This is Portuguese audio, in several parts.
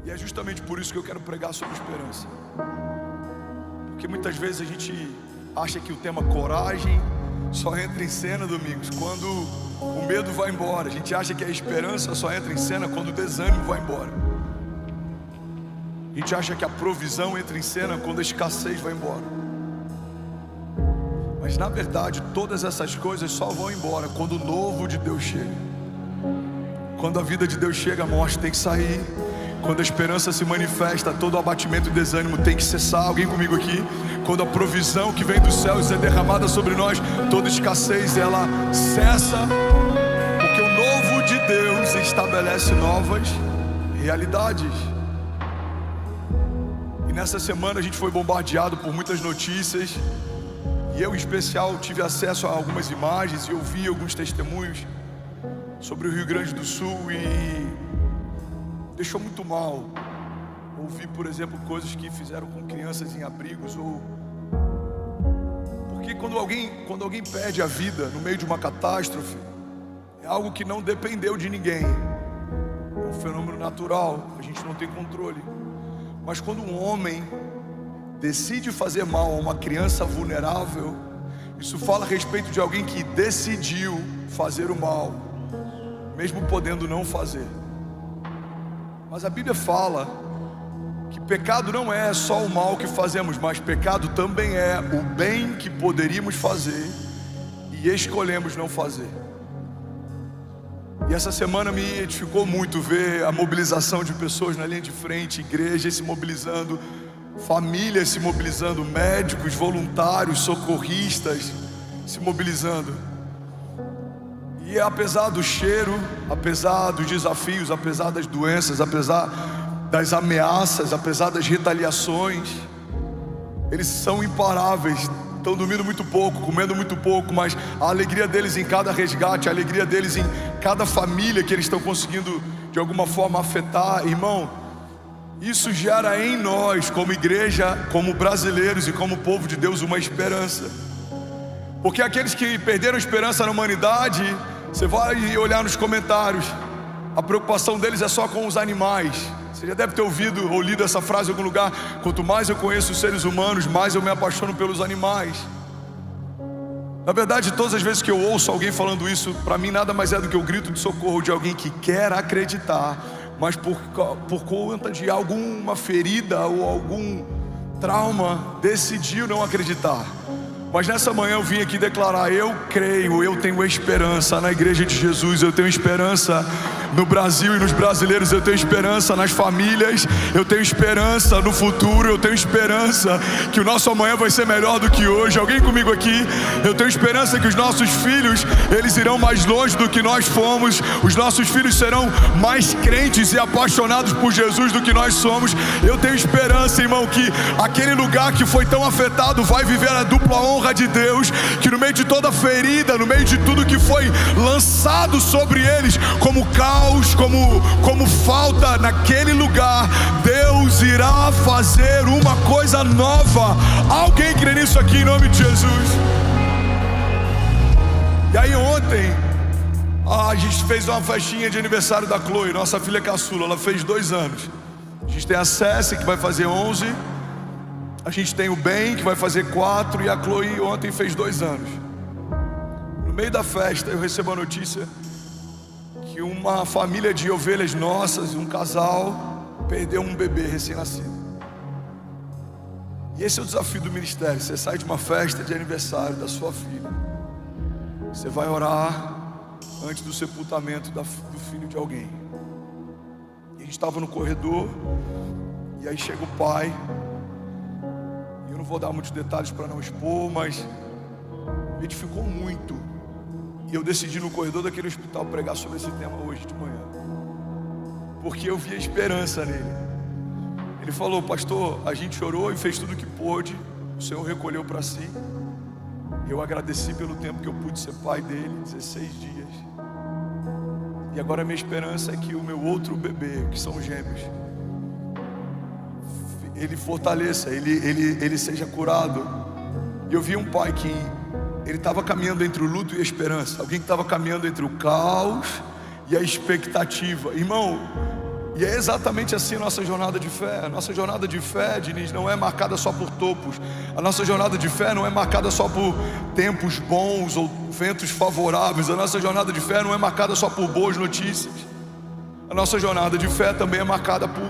E é justamente por isso que eu quero pregar sobre esperança. Porque muitas vezes a gente acha que o tema coragem só entra em cena, Domingos, quando o medo vai embora. A gente acha que a esperança só entra em cena quando o desânimo vai embora. A gente acha que a provisão entra em cena quando a escassez vai embora. Mas na verdade todas essas coisas só vão embora quando o novo de Deus chega. Quando a vida de Deus chega, a morte tem que sair. Quando a esperança se manifesta, todo abatimento e desânimo tem que cessar. Alguém comigo aqui? Quando a provisão que vem dos céus é derramada sobre nós, toda escassez ela cessa. Porque o novo de Deus estabelece novas realidades. E nessa semana a gente foi bombardeado por muitas notícias. E eu em especial tive acesso a algumas imagens e ouvi alguns testemunhos sobre o Rio Grande do Sul e deixou muito mal. Ouvi, por exemplo, coisas que fizeram com crianças em abrigos, porque quando alguém perde a vida no meio de uma catástrofe, é algo que não dependeu de ninguém. É um fenômeno natural, a gente não tem controle. Mas quando um homem decide fazer mal a uma criança vulnerável, isso fala a respeito de alguém que decidiu fazer o mal, mesmo podendo não fazer. Mas a Bíblia fala que pecado não é só o mal que fazemos, mas pecado também é o bem que poderíamos fazer e escolhemos não fazer. E essa semana me edificou muito ver a mobilização de pessoas na linha de frente, igrejas se mobilizando, famílias se mobilizando, médicos, voluntários, socorristas se mobilizando. E apesar do cheiro, apesar dos desafios, apesar das doenças, apesar das ameaças, apesar das retaliações, eles são imparáveis. Estão dormindo muito pouco, comendo muito pouco, mas a alegria deles em cada resgate, a alegria deles em cada família que eles estão conseguindo de alguma forma afetar, irmão, isso gera em nós, como igreja, como brasileiros e como povo de Deus, uma esperança. Porque aqueles que perderam a esperança na humanidade, você vai olhar nos comentários, a preocupação deles é só com os animais. Você já deve ter ouvido ou lido essa frase em algum lugar: quanto mais eu conheço os seres humanos, mais eu me apaixono pelos animais. Na verdade, todas as vezes que eu ouço alguém falando isso, para mim nada mais é do que o grito de socorro de alguém que quer acreditar, mas por conta de alguma ferida ou algum trauma, decidiu não acreditar. Mas nessa manhã eu vim aqui declarar: eu creio, eu tenho esperança na igreja de Jesus, eu tenho esperança no Brasil e nos brasileiros, eu tenho esperança nas famílias, eu tenho esperança no futuro, eu tenho esperança que o nosso amanhã vai ser melhor do que hoje. Alguém comigo aqui? Eu tenho esperança que os nossos filhos, eles irão mais longe do que nós fomos, os nossos filhos serão mais crentes e apaixonados por Jesus do que nós somos. Eu tenho esperança, irmão, que aquele lugar que foi tão afetado vai viver a dupla honra de Deus, que no meio de toda ferida, no meio de tudo que foi lançado sobre eles como caos, como falta naquele lugar, Deus irá fazer uma coisa nova. Alguém crê nisso aqui em nome de Jesus? E aí ontem a gente fez uma festinha de aniversário da Chloe, nossa filha caçula. Ela fez 2 anos. A gente tem a Cessi, que vai fazer 11. A gente tem o Ben, que vai fazer 4. E a Chloe ontem fez 2 anos. No meio da festa eu recebo a notícia que uma família de ovelhas nossas, um casal, perdeu um bebê recém-nascido. E esse é o desafio do ministério. Você sai de uma festa de aniversário da sua filha, você vai orar antes do sepultamento do filho de alguém. E a gente estava no corredor, e aí chega o pai. E eu não vou dar muitos detalhes para não expor, mas me edificou muito. E eu decidi no corredor daquele hospital pregar sobre esse tema hoje de manhã, porque eu vi a esperança nele. Ele falou: pastor, a gente orou e fez tudo o que pôde, o Senhor recolheu para si. Eu agradeci pelo tempo que eu pude ser pai dele, 16 dias. E agora a minha esperança é que o meu outro bebê, que são gêmeos, ele fortaleça, ele seja curado. E eu vi um pai que ele estava caminhando entre o luto e a esperança. Alguém que estava caminhando entre o caos e a expectativa. Irmão, E é exatamente assim a nossa jornada de fé. A nossa jornada de fé, Diniz, não é marcada só por topos. A nossa jornada de fé não é marcada só por tempos bons ou ventos favoráveis. A nossa jornada de fé não é marcada só por boas notícias. A nossa jornada de fé também é marcada por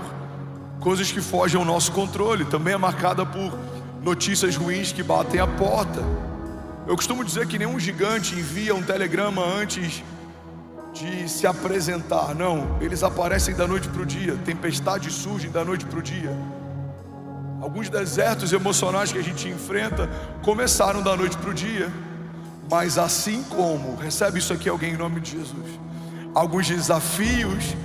coisas que fogem ao nosso controle. Também é marcada por notícias ruins que batem a porta. Eu costumo dizer que nenhum gigante envia um telegrama antes de se apresentar. Não, eles aparecem da noite para o dia. Tempestades surgem da noite para o dia. Alguns desertos emocionais que a gente enfrenta começaram da noite para o dia. Mas assim como, recebe isso aqui alguém em nome de Jesus, alguns desafios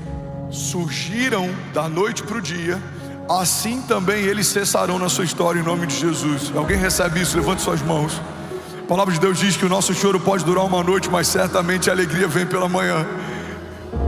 surgiram da noite para o dia, assim também eles cessarão na sua história em nome de Jesus. Alguém recebe isso? Levante suas mãos. A palavra de Deus diz que o nosso choro pode durar uma noite, mas certamente a alegria vem pela manhã.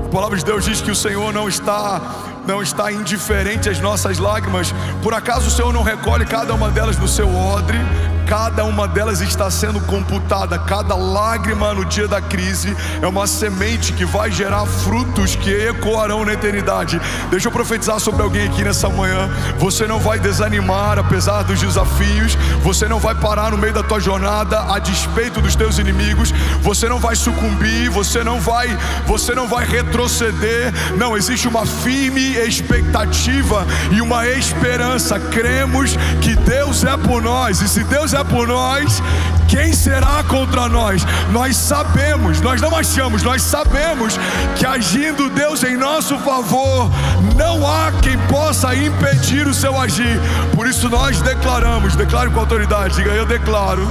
A palavra de Deus diz que o Senhor não está indiferente às nossas lágrimas. Por acaso o Senhor não recolhe cada uma delas no seu odre? Cada uma delas está sendo computada. Cada lágrima no dia da crise é uma semente que vai gerar frutos que ecoarão na eternidade. Deixa eu profetizar sobre alguém aqui nessa manhã. Você não vai desanimar apesar dos desafios. Você não vai parar no meio da tua jornada a despeito dos teus inimigos. Você não vai sucumbir. Você não vai retroceder. Não, existe uma firme expectativa e uma esperança. Cremos que Deus é por nós, e se Deus é por nós, quem será contra nós? Nós sabemos, nós não achamos, nós sabemos que agindo Deus em nosso favor, não há quem possa impedir o seu agir. Por isso nós declaramos, declare com autoridade, diga eu declaro,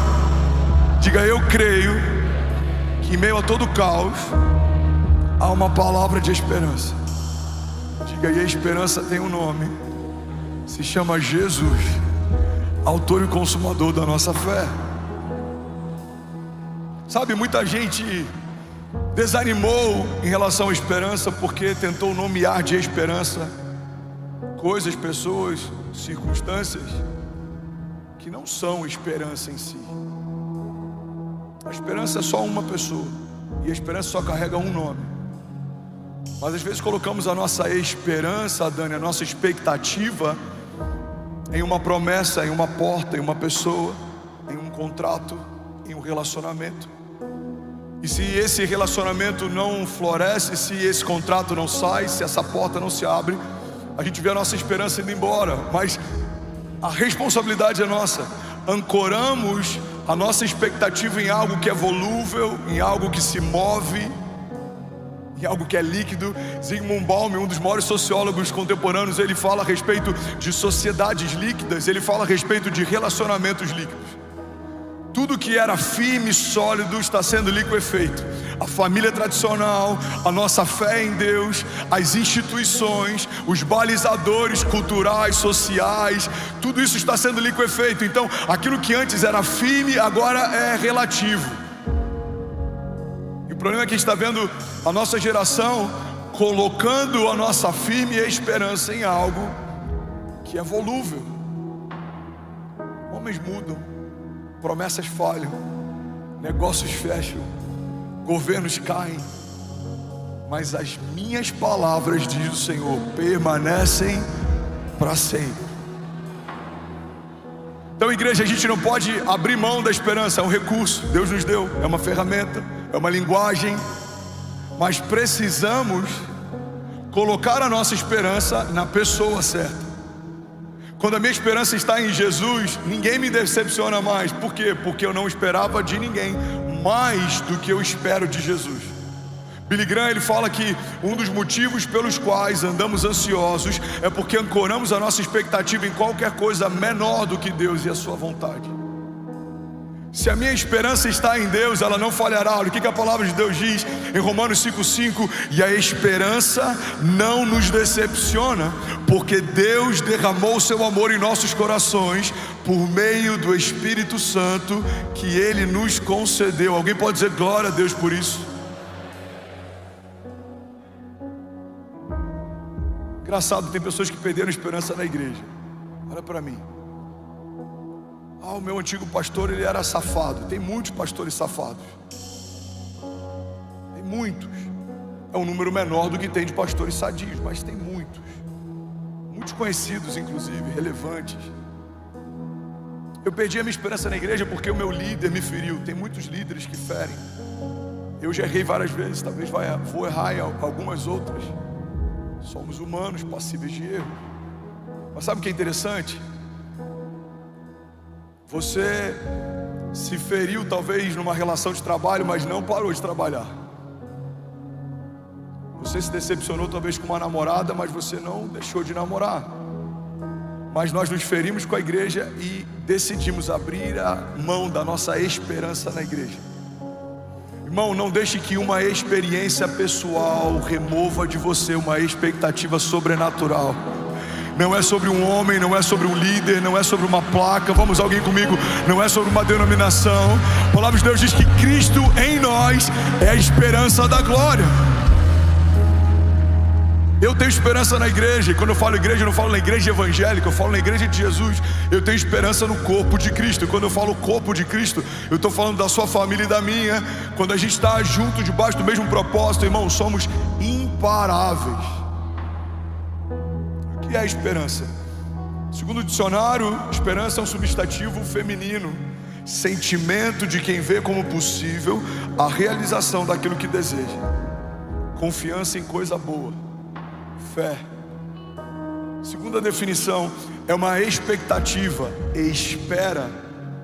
diga eu creio, que em meio a todo caos há uma palavra de esperança. Diga aí, a esperança tem um nome, se chama Jesus, autor e consumador da nossa fé. Sabe, muita gente desanimou em relação à esperança porque tentou nomear de esperança coisas, pessoas, circunstâncias que não são esperança em si. A esperança é só uma pessoa e a esperança só carrega um nome. Mas às vezes colocamos a nossa esperança, Dani, a nossa expectativa em uma promessa, em uma porta, em uma pessoa, em um contrato, em um relacionamento. E se esse relacionamento não floresce, se esse contrato não sai, se essa porta não se abre, a gente vê a nossa esperança indo embora. Mas a responsabilidade é nossa. Ancoramos a nossa expectativa em algo que é volúvel, em algo que se move, em algo que é líquido. Zygmunt Bauman, um dos maiores sociólogos contemporâneos, ele fala a respeito de sociedades líquidas, ele fala a respeito de relacionamentos líquidos. Tudo que era firme, sólido, está sendo liquefeito. A família tradicional, a nossa fé em Deus, as instituições, os balizadores culturais, sociais, tudo isso está sendo liquefeito. Então, aquilo que antes era firme, agora é relativo. O problema é que a gente está vendo a nossa geração colocando a nossa firme esperança em algo que é volúvel. Homens mudam, promessas falham, negócios fecham, governos caem, mas as minhas palavras, diz o Senhor, permanecem para sempre. Então, igreja, a gente não pode abrir mão da esperança. É um recurso, Deus nos deu, é uma ferramenta, é uma linguagem, mas precisamos colocar a nossa esperança na pessoa certa. Quando a minha esperança está em Jesus, ninguém me decepciona mais. Por quê? Porque eu não esperava de ninguém mais do que eu espero de Jesus. Billy Graham, ele fala que um dos motivos pelos quais andamos ansiosos é porque ancoramos a nossa expectativa em qualquer coisa menor do que Deus e a sua vontade. Se a minha esperança está em Deus, ela não falhará. Olha o que a palavra de Deus diz em Romanos 5,5: e a esperança não nos decepciona, porque Deus derramou o seu amor em nossos corações por meio do Espírito Santo que Ele nos concedeu. Alguém pode dizer glória a Deus por isso? Engraçado, tem pessoas que perderam esperança na igreja. Olha para mim. O meu antigo pastor, ele era safado. Tem muitos pastores safados. Tem muitos. É um número menor do que tem de pastores sadios, mas tem muitos conhecidos, inclusive, relevantes. Eu perdi a minha esperança na igreja porque o meu líder me feriu. Tem muitos líderes que ferem. Eu já errei várias vezes, talvez vou errar em algumas outras. Somos humanos, passíveis de erro. Mas sabe o que é interessante? Você se feriu talvez numa relação de trabalho, mas não parou de trabalhar. Você se decepcionou talvez com uma namorada, mas você não deixou de namorar. Mas nós nos ferimos com a igreja e decidimos abrir a mão da nossa esperança na igreja. Irmão, não deixe que uma experiência pessoal remova de você uma expectativa sobrenatural. Não é sobre um homem, não é sobre um líder, não é sobre uma placa. Vamos, alguém comigo? Não é sobre uma denominação. A palavra de Deus diz que Cristo em nós é a esperança da glória. Eu tenho esperança na igreja, e quando eu falo igreja, eu não falo na igreja evangélica, eu falo na igreja de Jesus. Eu tenho esperança no corpo de Cristo. E quando eu falo corpo de Cristo, eu estou falando da sua família e da minha. Quando a gente está junto, debaixo do mesmo propósito, irmão, somos imparáveis. O que é esperança? Segundo o dicionário, esperança é um substantivo feminino, sentimento de quem vê como possível a realização daquilo que deseja, confiança em coisa boa, fé. Segunda definição, é uma expectativa, espera,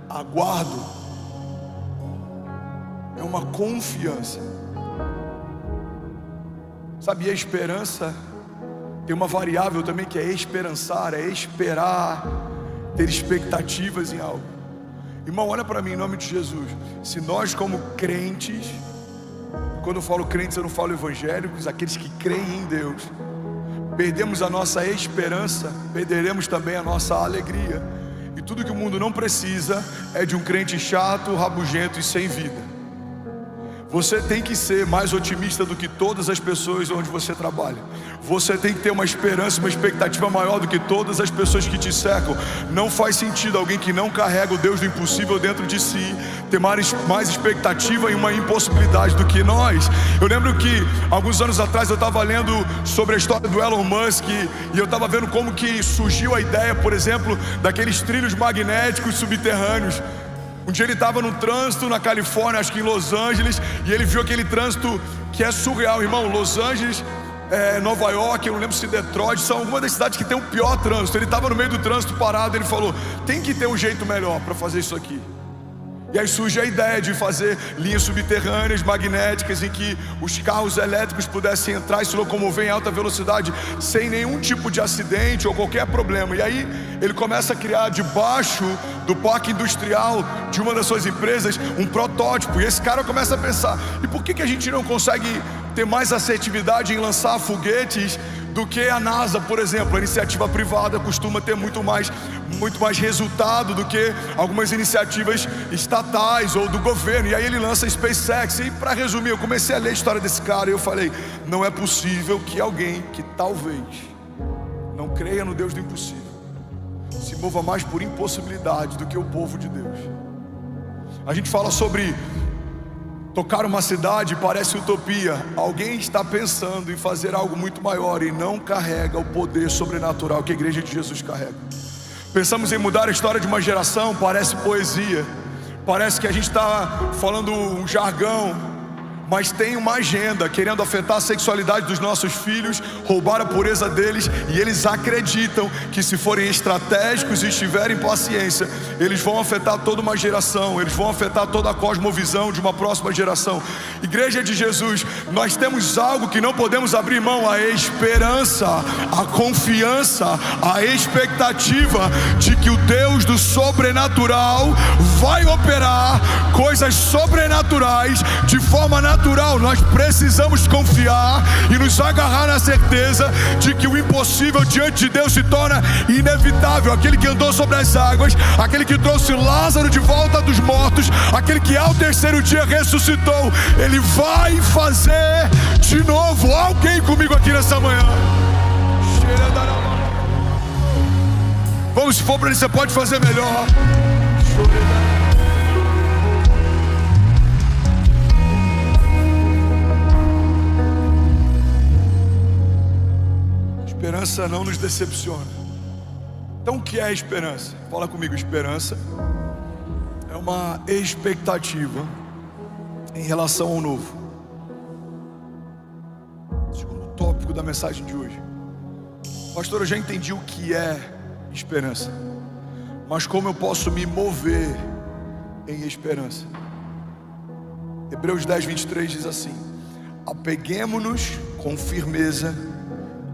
aguardo. É uma confiança. Sabe, a esperança tem uma variável também que é esperançar, é esperar, ter expectativas em algo. Irmão, olha para mim em nome de Jesus. Se nós como crentes, quando eu falo crentes eu não falo evangélicos, aqueles que creem em Deus, perdemos a nossa esperança, perderemos também a nossa alegria. E tudo que o mundo não precisa é de um crente chato, rabugento e sem vida. Você tem que ser mais otimista do que todas as pessoas onde você trabalha. Você tem que ter uma esperança, uma expectativa maior do que todas as pessoas que te cercam. Não faz sentido alguém que não carrega o Deus do impossível dentro de si ter mais expectativa e uma impossibilidade do que nós. Eu lembro que alguns anos atrás eu estava lendo sobre a história do Elon Musk, e eu estava vendo como que surgiu a ideia, por exemplo, daqueles trilhos magnéticos subterrâneos. Um dia ele estava no trânsito na Califórnia, acho que em Los Angeles, e ele viu aquele trânsito que é surreal, irmão. Los Angeles, Nova York, eu não lembro se Detroit, são algumas das cidades que tem o pior trânsito. Ele estava no meio do trânsito parado, ele falou: tem que ter um jeito melhor para fazer isso aqui. E aí surge a ideia de fazer linhas subterrâneas magnéticas em que os carros elétricos pudessem entrar e se locomover em alta velocidade sem nenhum tipo de acidente ou qualquer problema. E aí ele começa a criar debaixo do parque industrial de uma das suas empresas um protótipo. E esse cara começa a pensar: e por que a gente não consegue ter mais assertividade em lançar foguetes do que a NASA, por exemplo? A iniciativa privada costuma ter muito mais resultado do que algumas iniciativas estatais ou do governo. E aí ele lança a SpaceX. E para resumir, eu comecei a ler a história desse cara e eu falei: não é possível que alguém que talvez não creia no Deus do impossível se mova mais por impossibilidade do que o povo de Deus. A gente fala sobre tocar uma cidade, parece utopia. Alguém está pensando em fazer algo muito maior e não carrega o poder sobrenatural que a igreja de Jesus carrega. Pensamos em mudar a história de uma geração, parece poesia, parece que a gente está falando um jargão, mas tem uma agenda querendo afetar a sexualidade dos nossos filhos, roubar a pureza deles, e eles acreditam que se forem estratégicos e estiverem paciência, eles vão afetar toda uma geração, eles vão afetar toda a cosmovisão de uma próxima geração. Igreja de Jesus, nós temos algo que não podemos abrir mão: a esperança, a confiança, a expectativa de que o Deus do sobrenatural vai operar coisas sobrenaturais de forma natural. Nós precisamos confiar e nos agarrar na certeza de que o impossível diante de Deus se torna inevitável. Aquele que andou sobre as águas, aquele que trouxe Lázaro de volta dos mortos, aquele que ao terceiro dia ressuscitou, ele vai fazer de novo. Alguém comigo aqui nessa manhã? Vamos, se for para ele, você pode fazer melhor. esperança não nos decepciona. Então o que é esperança? Fala comigo. Esperança é uma expectativa em relação ao novo. Segundo tópico da mensagem de hoje. Pastor, eu já entendi o que é esperança, mas como eu posso me mover em esperança? Hebreus 10, 23 diz assim: apeguemo-nos com firmeza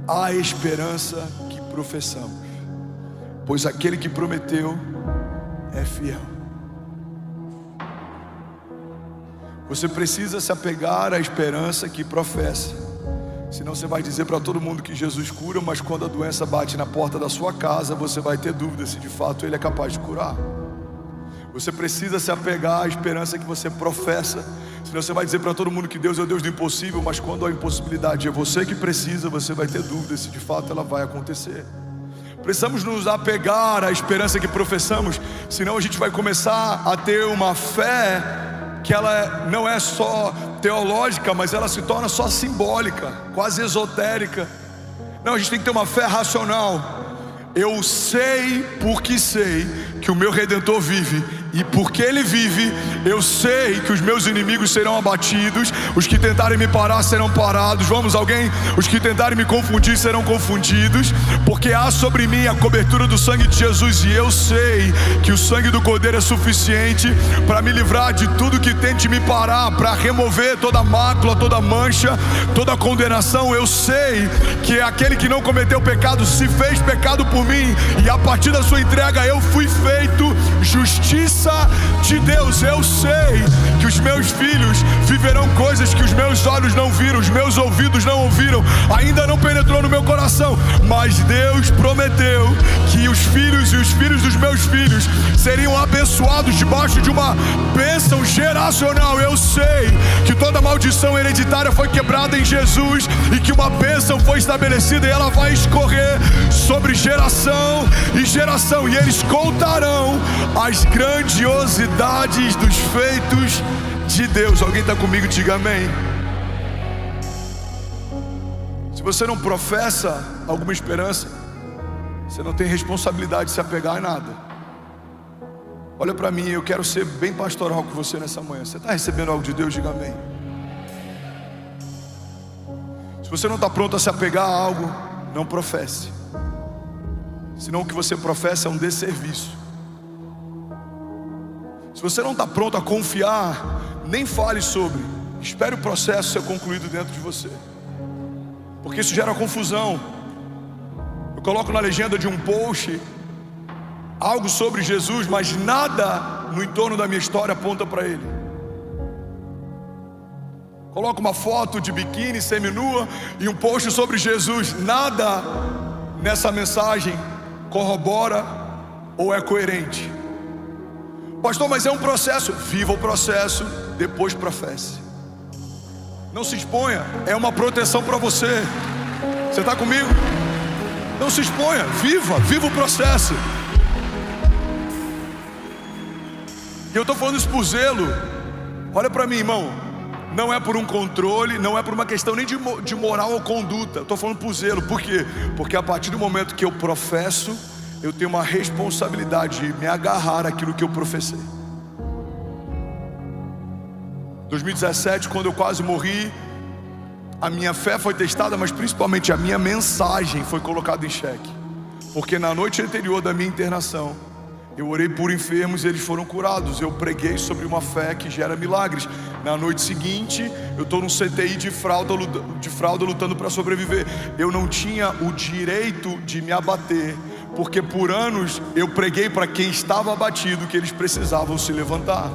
à esperança que professamos, pois aquele que prometeu é fiel. Você precisa se apegar à esperança que professa, senão você vai dizer para todo mundo que Jesus cura, mas quando a doença bate na porta da sua casa, você vai ter dúvida se de fato Ele é capaz de curar. Você precisa se apegar à esperança que você professa, senão você vai dizer para todo mundo que Deus é o Deus do impossível, mas quando a impossibilidade é você que precisa, você vai ter dúvida se de fato ela vai acontecer. Precisamos nos apegar à esperança que professamos, senão a gente vai começar a ter uma fé que ela não é só teológica, mas ela se torna só simbólica, quase esotérica. Não, a gente tem que ter uma fé racional. Eu sei porque sei que o meu Redentor vive, e porque Ele vive, eu sei que os meus inimigos serão abatidos. Os que tentarem me parar serão parados. Vamos, alguém? Os que tentarem me confundir serão confundidos, porque há sobre mim a cobertura do sangue de Jesus, e eu sei que o sangue do Cordeiro é suficiente para me livrar de tudo que tente me parar, para remover toda mácula, toda mancha, toda condenação. Eu sei que aquele que não cometeu pecado se fez pecado por mim, e a partir da sua entrega eu fui feito justiça de Deus. Eu sei que os meus filhos viverão coisas que os meus olhos não viram, os meus ouvidos não ouviram, ainda não penetrou no meu coração, mas Deus prometeu que os filhos e os filhos dos meus filhos seriam abençoados debaixo de uma bênção geracional. Eu sei que toda maldição hereditária foi quebrada em Jesus, e que uma bênção foi estabelecida, e ela vai escorrer sobre geração e geração, e eles contarão as grandiosidades dos feitos de Deus. Alguém está comigo? Diga amém. Se você não professa alguma esperança, você não tem responsabilidade de se apegar a nada. Olha para mim, eu quero ser bem pastoral com você nessa manhã. Você está recebendo algo de Deus? Diga amém. Se você não está pronto a se apegar a algo, não professe, senão o que você professa é um desserviço. Se você não está pronto a confiar, nem fale sobre. Espere o processo ser concluído dentro de você, porque isso gera confusão. Eu coloco na legenda de um post algo sobre Jesus, mas nada no entorno da minha história aponta para Ele. Coloco uma foto de biquíni, seminua, e um post sobre Jesus. Nada nessa mensagem corrobora ou é coerente. Pastor, mas é um processo. Viva o processo, depois professe. Não se exponha, é uma proteção para você. Você está comigo? Não se exponha, viva o processo. E eu estou falando isso por zelo. Olha para mim, irmão. Não é por um controle, não é por uma questão nem de moral ou conduta. Estou falando por zelo. Por quê? Porque a partir do momento que eu professo, eu tenho uma responsabilidade de me agarrar àquilo que eu professei. 2017, quando eu quase morri, a minha fé foi testada, mas principalmente a minha mensagem foi colocada em xeque. Porque na noite anterior da minha internação, eu orei por enfermos e eles foram curados. Eu preguei sobre uma fé que gera milagres. Na noite seguinte, eu estou num CTI de fralda lutando para sobreviver. Eu não tinha o direito de me abater, porque por anos eu preguei para quem estava abatido que eles precisavam se levantar.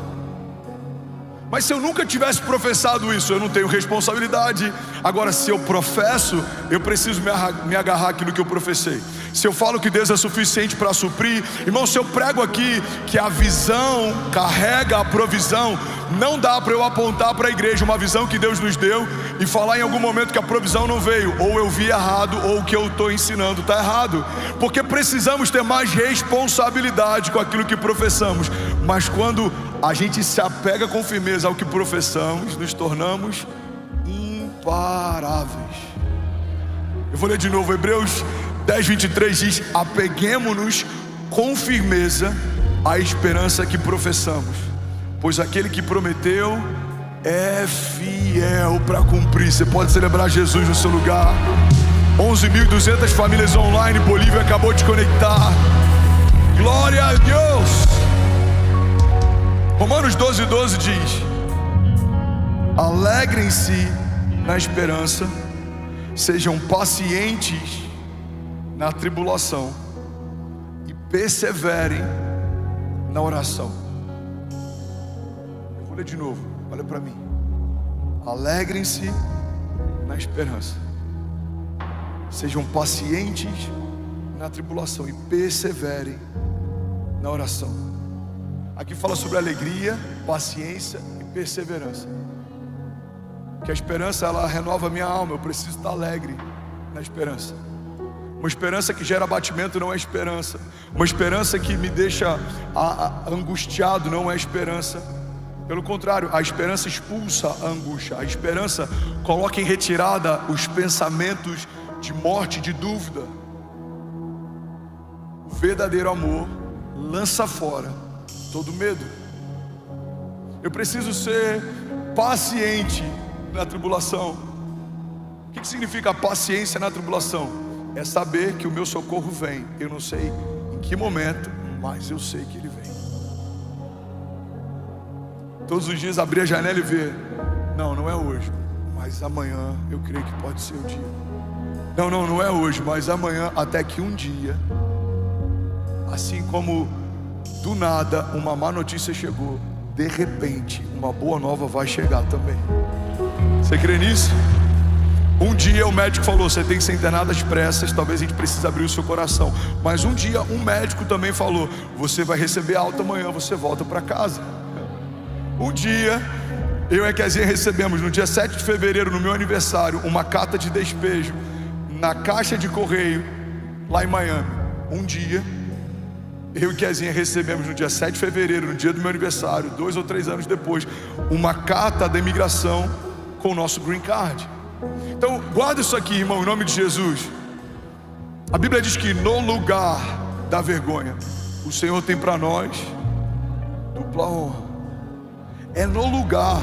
Mas se eu nunca tivesse professado isso, eu não tenho responsabilidade. Agora, se eu professo, eu preciso me agarrar àquilo que eu professei. Se eu falo que Deus é suficiente para suprir, irmão, se eu prego aqui que a visão carrega a provisão, não dá para eu apontar para a igreja uma visão que Deus nos deu e falar em algum momento que a provisão não veio, ou eu vi errado, ou o que eu estou ensinando está errado. Porque precisamos ter mais responsabilidade com aquilo que professamos. Mas quando a gente se apega com firmeza ao que professamos, nos tornamos imparáveis. Eu vou ler de novo, Hebreus 10, 23 diz: apeguemo-nos com firmeza à esperança que professamos, pois aquele que prometeu é fiel para cumprir. Você pode celebrar Jesus no seu lugar. 11.200 famílias online, Bolívia acabou de conectar. Glória a Deus. Romanos 12, 12 diz: alegrem-se na esperança, sejam pacientes na tribulação e perseverem na oração. Eu vou ler de novo, olha para mim. Alegrem-se na esperança, sejam pacientes na tribulação e perseverem na oração. Aqui fala sobre alegria, paciência e perseverança. Que a esperança, ela renova a minha alma. Eu preciso estar alegre na esperança. Uma esperança que gera abatimento não é esperança. Uma esperança que me deixa angustiado não é esperança. Pelo contrário, a esperança expulsa a angústia. A esperança coloca em retirada os pensamentos de morte, de dúvida. O verdadeiro amor lança fora todo medo. Eu preciso ser paciente na tribulação. O que significa paciência na tribulação? É saber que o meu socorro vem. Eu não sei em que momento, mas eu sei que ele vem. Todos os dias abrir a janela e ver: não é hoje, mas amanhã eu creio que pode ser o dia. Não é hoje, mas amanhã, até que um dia, assim como do nada uma má notícia chegou, de repente uma boa nova vai chegar também. Você crê nisso? Um dia o médico falou: você tem que ser internado às pressas, talvez a gente precise abrir o seu coração. Mas um dia um médico também falou: você vai receber alta amanhã, você volta para casa. Um dia eu e a Kezinha recebemos, no dia 7 de fevereiro, no meu aniversário, uma carta de despejo na caixa de correio lá em Miami. Um dia eu e Kezinha recebemos, no dia 7 de fevereiro, no dia do meu aniversário, 2 ou 3 anos depois, uma carta da imigração com o nosso green card. Então guarda isso aqui, irmão, em nome de Jesus. A Bíblia diz que no lugar da vergonha, o Senhor tem para nós dupla honra. É no lugar.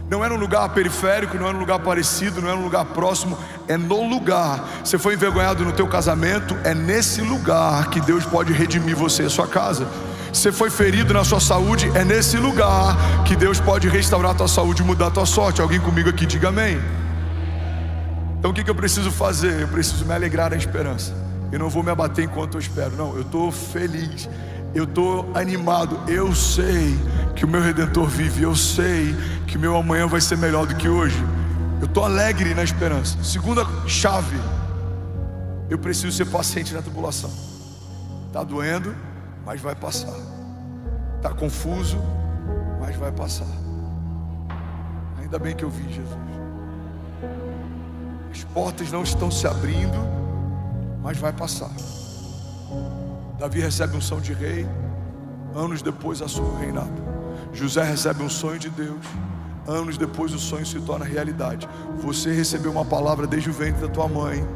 Não é num lugar periférico, não é num lugar parecido, não é num lugar próximo, é no lugar. Você foi envergonhado no teu casamento, é nesse lugar que Deus pode redimir você e a sua casa. Você foi ferido na sua saúde, é nesse lugar que Deus pode restaurar a tua saúde e mudar a tua sorte. Alguém comigo aqui, diga amém. Então o que eu preciso fazer? Eu preciso me alegrar na esperança. Eu não vou me abater enquanto eu espero. Não, eu estou feliz, eu estou animado. Eu sei que o meu Redentor vive. Eu sei que o meu amanhã vai ser melhor do que hoje. Eu estou alegre na esperança. Segunda chave: eu preciso ser paciente na tribulação. Está doendo, mas vai passar. Está confuso, mas vai passar. Ainda bem que eu vi Jesus. As portas não estão se abrindo, mas vai passar. Davi recebe unção de rei, anos depois assume o reinado. José recebe um sonho de Deus, anos depois o sonho se torna realidade. Você recebeu uma palavra desde o ventre da tua mãe,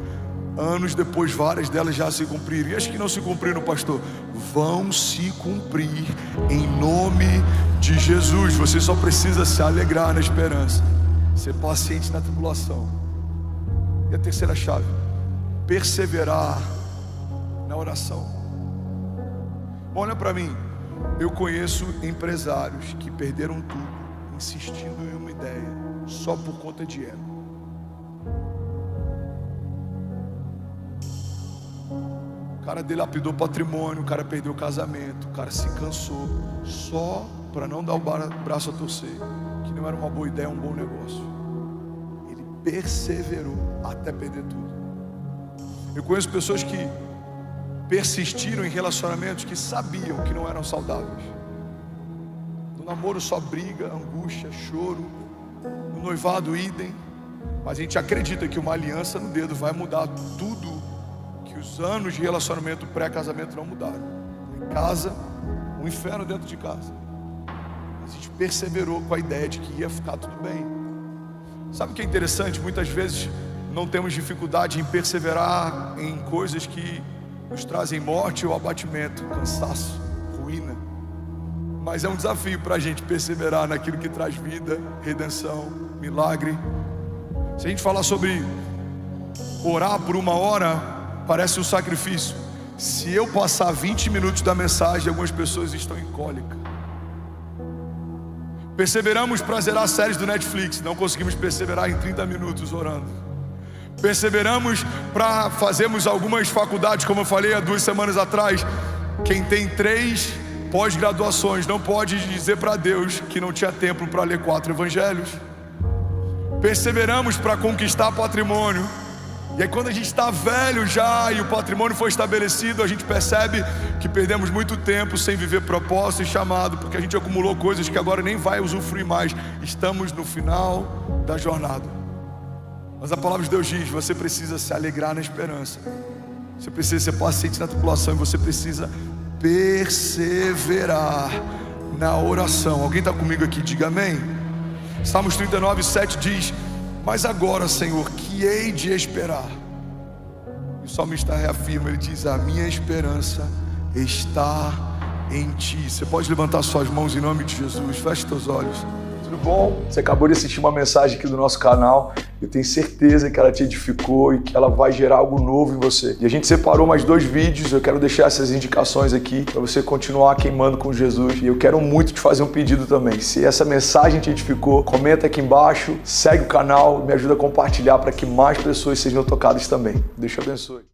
anos depois várias delas já se cumpriram. E as que não se cumpriram, pastor, vão se cumprir em nome de Jesus. Você só precisa se alegrar na esperança, ser paciente na tribulação. E a terceira chave: perseverar na oração. Olha para mim, eu conheço empresários que perderam tudo insistindo em uma ideia só por conta de ego. O cara dilapidou patrimônio, o cara perdeu o casamento, o cara se cansou só para não dar o braço a torcer, que não era uma boa ideia, um bom negócio. Ele perseverou até perder tudo. Eu conheço pessoas que persistiram em relacionamentos que sabiam que não eram saudáveis. No namoro só briga, angústia, choro. No noivado idem. Mas a gente acredita que uma aliança no dedo vai mudar tudo que os anos de relacionamento pré-casamento não mudaram. Em casa, um inferno dentro de casa. Mas a gente perseverou com a ideia de que ia ficar tudo bem. Sabe o que é interessante? Muitas vezes não temos dificuldade em perseverar em coisas que nos trazem morte ou abatimento, cansaço, ruína. Mas é um desafio para a gente perseverar naquilo que traz vida, redenção, milagre. Se a gente falar sobre orar por 1 hora, parece um sacrifício. Se eu passar 20 minutos da mensagem, algumas pessoas estão em cólica. Perseveramos para zerar séries do Netflix, não conseguimos perseverar em 30 minutos orando. Perseveramos para fazermos algumas faculdades, como eu falei há 2 semanas atrás. Quem tem 3 pós-graduações não pode dizer para Deus que não tinha tempo para ler 4 evangelhos. Perseveramos para conquistar patrimônio. E aí quando a gente está velho já e o patrimônio foi estabelecido, a gente percebe que perdemos muito tempo sem viver propósito e chamado, porque a gente acumulou coisas que agora nem vai usufruir mais. Estamos no final da jornada. Mas a palavra de Deus diz: você precisa se alegrar na esperança, você precisa ser paciente na tribulação, e você precisa perseverar na oração. Alguém está comigo aqui? Diga amém. Salmos 39:7 diz: mas agora, Senhor, que hei de esperar? E o salmista reafirma, ele diz: a minha esperança está em Ti. Você pode levantar suas mãos em nome de Jesus, feche teus olhos. Tudo bom? Você acabou de assistir uma mensagem aqui do nosso canal. Eu tenho certeza que ela te edificou e que ela vai gerar algo novo em você. E a gente separou mais 2 vídeos. Eu quero deixar essas indicações aqui para você continuar queimando com Jesus. E eu quero muito te fazer um pedido também. Se essa mensagem te edificou, comenta aqui embaixo, segue o canal, me ajuda a compartilhar para que mais pessoas sejam tocadas também. Deus te abençoe.